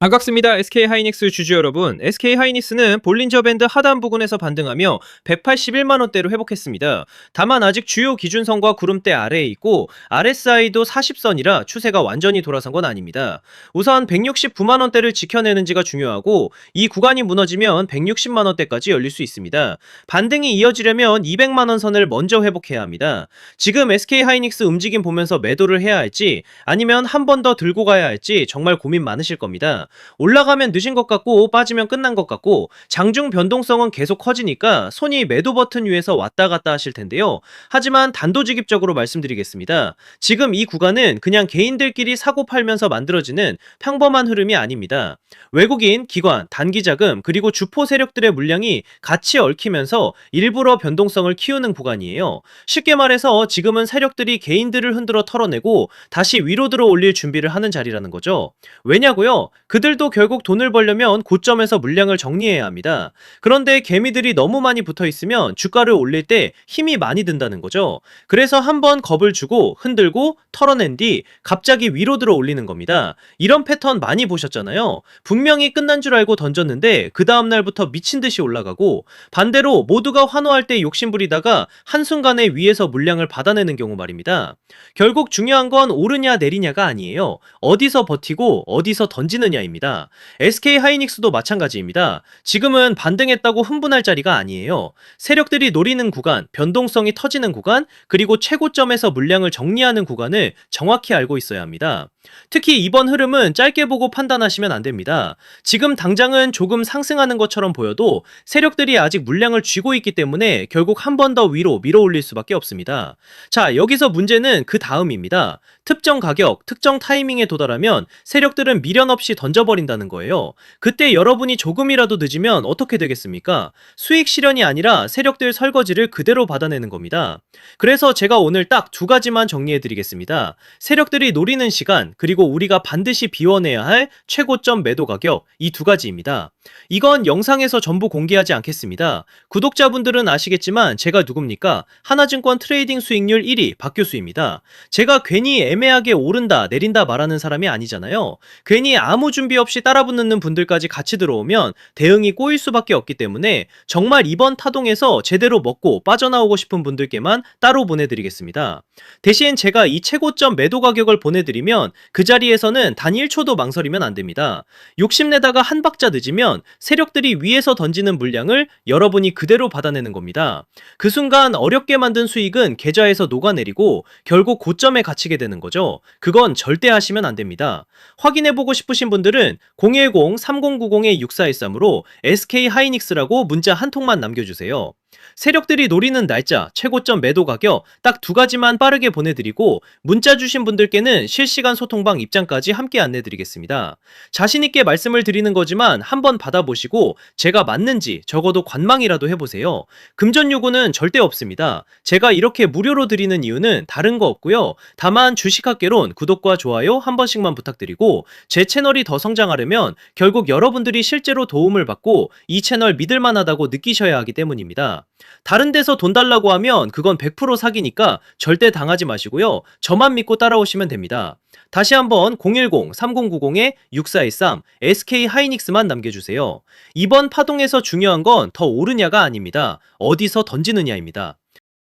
반갑습니다. SK하이닉스 주주 여러분. SK하이닉스는 볼린저 밴드 하단 부근에서 반등하며 181만원대로 회복했습니다. 다만 아직 주요 기준선과 구름대 아래에 있고 RSI도 40선이라 추세가 완전히 돌아선 건 아닙니다. 우선 169만원대를 지켜내는지가 중요하고 이 구간이 무너지면 160만원대까지 열릴 수 있습니다. 반등이 이어지려면 200만원 선을 먼저 회복해야 합니다. 지금 SK하이닉스 움직임 보면서 매도를 해야 할지 아니면 한 번 더 들고 가야 할지 정말 고민 많으실 겁니다. 올라가면 늦은 것 같고 빠지면 끝난 것 같고 장중 변동성은 계속 커지니까 손이 매도 버튼 위에서 왔다 갔다 하실 텐데요. 하지만 단도직입적으로 말씀드리겠습니다. 지금 이 구간은 그냥 개인들끼리 사고 팔면서 만들어지는 평범한 흐름이 아닙니다. 외국인, 기관, 단기자금 그리고 주포 세력들의 물량이 같이 얽히면서 일부러 변동성을 키우는 구간이에요. 쉽게 말해서 지금은 세력들이 개인들을 흔들어 털어내고 다시 위로 들어 올릴 준비를 하는 자리라는 거죠. 왜냐고요? 그들도 결국 돈을 벌려면 고점에서 물량을 정리해야 합니다. 그런데 개미들이 너무 많이 붙어 있으면 주가를 올릴 때 힘이 많이 든다는 거죠. 그래서 한번 겁을 주고 흔들고 털어낸 뒤 갑자기 위로 들어 올리는 겁니다. 이런 패턴 많이 보셨잖아요. 분명히 끝난 줄 알고 던졌는데 그 다음날부터 미친 듯이 올라가고 반대로 모두가 환호할 때 욕심부리다가 한순간에 위에서 물량을 받아내는 경우 말입니다. 결국 중요한 건 오르냐 내리냐가 아니에요. 어디서 버티고 어디서 던지느냐입니다. SK하이닉스도 마찬가지입니다. 지금은 반등했다고 흥분할 자리가 아니에요. 세력들이 노리는 구간, 변동성이 터지는 구간, 그리고 최고점에서 물량을 정리하는 구간을 정확히 알고 있어야 합니다. 특히 이번 흐름은 짧게 보고 판단하시면 안 됩니다. 지금 당장은 조금 상승하는 것처럼 보여도 세력들이 아직 물량을 쥐고 있기 때문에 결국 한 번 더 위로 밀어 올릴 수밖에 없습니다. 자, 여기서 문제는 그 다음입니다. 특정 가격, 특정 타이밍에 도달하면 세력들은 미련 없이 던져버린다는 거예요. 그때 여러분이 조금이라도 늦으면 어떻게 되겠습니까? 수익 실현이 아니라 세력들 설거지를 그대로 받아내는 겁니다. 그래서 제가 오늘 딱 두 가지만 정리해 드리겠습니다. 세력들이 노리는 시간, 그리고 우리가 반드시 비워내야 할 최고점 매도 가격, 이 두 가지입니다. 이건 영상에서 전부 공개하지 않겠습니다. 구독자분들은 아시겠지만 제가 누굽니까? 하나증권 트레이딩 수익률 1위 박교수입니다. 제가 괜히 애매하게 오른다 내린다 말하는 사람이 아니잖아요. 괜히 아무 준비 없이 따라붙는 분들까지 같이 들어오면 대응이 꼬일 수밖에 없기 때문에 정말 이번 타동에서 제대로 먹고 빠져나오고 싶은 분들께만 따로 보내드리겠습니다. 대신 제가 이 최고점 매도 가격을 보내드리면 그 자리에서는 단 1초도 망설이면 안 됩니다. 욕심내다가 한 박자 늦으면 세력들이 위에서 던지는 물량을 여러분이 그대로 받아내는 겁니다. 그 순간 어렵게 만든 수익은 계좌에서 녹아내리고 결국 고점에 갇히게 되는 거죠. 그건 절대 하시면 안 됩니다. 확인해보고 싶으신 분들은 010-3090-6413으로 SK하이닉스라고 문자 한 통만 남겨주세요. 세력들이 노리는 날짜, 최고점 매도 가격 딱 두 가지만 빠르게 보내드리고 문자 주신 분들께는 실시간 소통방 입장까지 함께 안내드리겠습니다. 자신있게 말씀을 드리는 거지만 한번 받아보시고 제가 맞는지 적어도 관망이라도 해보세요. 금전 요구는 절대 없습니다. 제가 이렇게 무료로 드리는 이유는 다른 거 없고요. 다만 주식학개론 구독과 좋아요 한 번씩만 부탁드리고 제 채널이 더 성장하려면 결국 여러분들이 실제로 도움을 받고 이 채널 믿을만하다고 느끼셔야 하기 때문입니다. 다른 데서 돈 달라고 하면 그건 100% 사기니까 절대 당하지 마시고요. 저만 믿고 따라오시면 됩니다. 다시 한번 010-3090-6413 SK하이닉스만 남겨주세요. 이번 파동에서 중요한 건 더 오르냐가 아닙니다. 어디서 던지느냐입니다.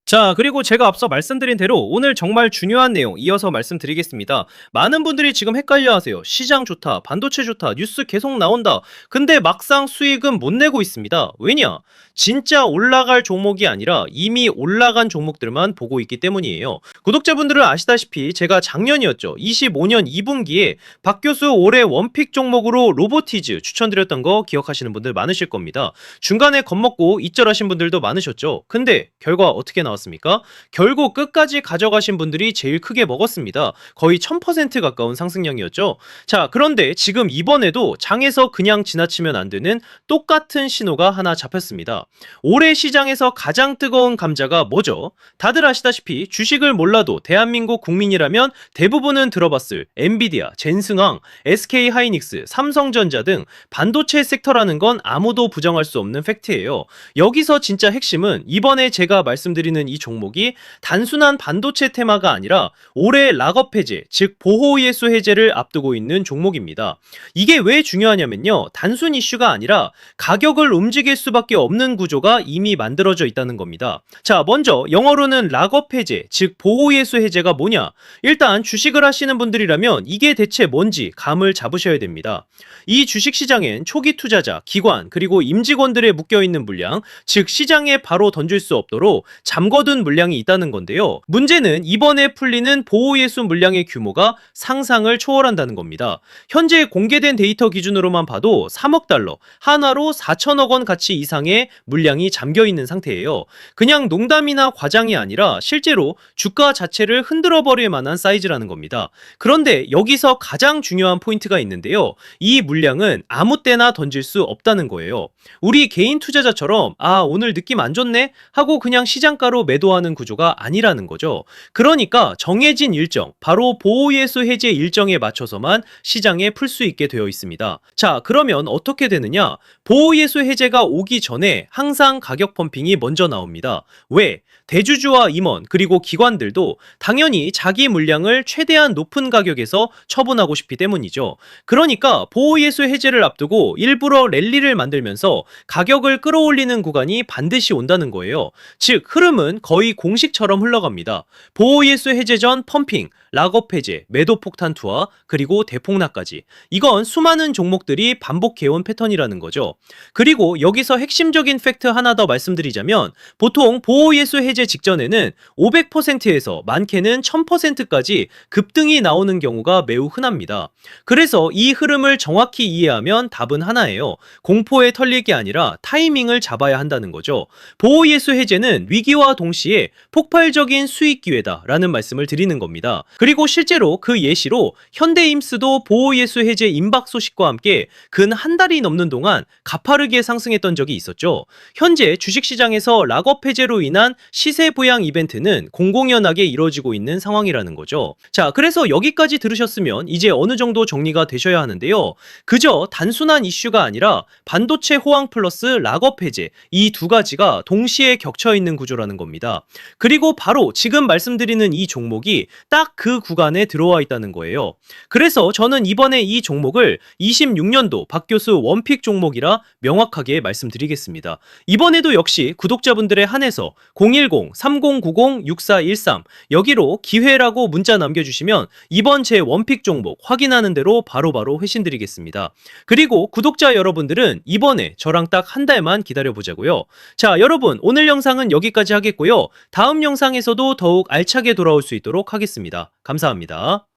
자, 그리고 제가 앞서 말씀드린 대로 오늘 정말 중요한 내용 이어서 말씀드리겠습니다. 많은 분들이 지금 헷갈려 하세요. 시장 좋다, 반도체 좋다, 뉴스 계속 나온다. 근데 막상 수익은 못 내고 있습니다. 왜냐? 진짜 올라갈 종목이 아니라 이미 올라간 종목들만 보고 있기 때문이에요. 구독자분들은 아시다시피 제가 작년이었죠. 25년 2분기에 박 교수 올해 원픽 종목으로 로보티즈 추천드렸던 거 기억하시는 분들 많으실 겁니다. 중간에 겁먹고 이절하신 분들도 많으셨죠. 근데 결과 어떻게 나왔습니까? 결국 끝까지 가져가신 분들이 제일 크게 먹었습니다. 거의 1000% 가까운 상승량이었죠. 자, 그런데 지금 이번에도 장에서 그냥 지나치면 안 되는 똑같은 신호가 하나 잡혔습니다. 있습니다. 올해 시장에서 가장 뜨거운 감자가 뭐죠? 다들 아시다시피 주식을 몰라도 대한민국 국민이라면 대부분은 들어봤을 엔비디아, 젠승항, SK하이닉스, 삼성전자 등 반도체 섹터라는 건 아무도 부정할 수 없는 팩트예요. 여기서 진짜 핵심은 이번에 제가 말씀드리는 이 종목이 단순한 반도체 테마가 아니라 올해 락업 해제, 즉 보호예수 해제를 앞두고 있는 종목입니다. 이게 왜 중요하냐면요. 단순 이슈가 아니라 가격을 움직일 수밖에 없는 구조가 이미 만들어져 있다는 겁니다. 자, 먼저 영어로는 락업 해제, 즉 보호예수 해제가 뭐냐? 일단 주식을 하시는 분들이라면 이게 대체 뭔지 감을 잡으셔야 됩니다. 이 주식시장엔 초기 투자자, 기관, 그리고 임직원들의 묶여있는 물량, 즉 시장에 바로 던질 수 없도록 잠궈둔 물량이 있다는 건데요. 문제는 이번에 풀리는 보호예수 물량의 규모가 상상을 초월한다는 겁니다. 현재 공개된 데이터 기준으로만 봐도 3억 달러, 하나로 4천억 원 가치 이상의 물량이 잠겨있는 상태예요. 그냥 농담이나 과장이 아니라 실제로 주가 자체를 흔들어버릴 만한 사이즈라는 겁니다. 그런데 여기서 가장 중요한 포인트가 있는데요. 이 물량은 아무 때나 던질 수 없다는 거예요. 우리 개인 투자자처럼 오늘 느낌 안 좋네 하고 그냥 시장가로 매도하는 구조가 아니라는 거죠. 그러니까 정해진 일정, 바로 보호예수 해제 일정에 맞춰서만 시장에 풀 수 있게 되어 있습니다. 자, 그러면 어떻게 되느냐? 보호예수 해제가 오기 전에 항상 가격 펌핑이 먼저 나옵니다. 왜? 대주주와 임원 그리고 기관들도 당연히 자기 물량을 최대한 높은 가격에서 처분하고 싶기 때문이죠. 그러니까 보호예수 해제를 앞두고 일부러 랠리를 만들면서 가격을 끌어올리는 구간이 반드시 온다는 거예요. 즉 흐름은 거의 공식처럼 흘러갑니다. 보호예수 해제 전 펌핑, 락업 해제, 매도 폭탄 투하, 그리고 대폭락까지. 이건 수많은 종목들이 반복해온 패턴이라는 거죠. 그리고 여기서 핵심적인 팩트 하나 더 말씀드리자면 보통 보호예수 해제 직전에는 500%에서 많게는 1000%까지 급등이 나오는 경우가 매우 흔합니다. 그래서 이 흐름을 정확히 이해하면 답은 하나예요. 공포에 털릴 게 아니라 타이밍을 잡아야 한다는 거죠. 보호예수 해제는 위기와 동시에 폭발적인 수익 기회다라는 말씀을 드리는 겁니다. 그리고 실제로 그 예시로 현대임스도 보호예수 해제 임박 소식과 함께 근 한 달이 넘는 동안 가파르게 상승했던 적이 있었죠. 현재 주식시장에서 락업 해제로 인한 시세 부양 이벤트는 공공연하게 이루어지고 있는 상황이라는 거죠. 자, 그래서 여기까지 들으셨으면 이제 어느 정도 정리가 되셔야 하는데요. 그저 단순한 이슈가 아니라 반도체 호황 플러스 락업 해제, 이 두 가지가 동시에 겹쳐 있는 구조라는 겁니다. 그리고 바로 지금 말씀드리는 이 종목이 딱 그 구간에 들어와 있다는 거예요. 그래서 저는 이번에 이 종목을 26년도 박 교수 원픽 종목이라 명확하게 말씀드리겠습니다. 이번에도 역시 구독자분들의 한해서 010-3090-6413 여기로 기회라고 문자 남겨주시면 이번 제 원픽 종목 확인하는 대로 바로바로 회신드리겠습니다. 그리고 구독자 여러분들은 이번에 저랑 딱 한 달만 기다려보자고요. 자, 여러분 오늘 영상은 여기까지 하겠고요. 다음 영상에서도 더욱 알차게 돌아올 수 있도록 하겠습니다. 감사합니다.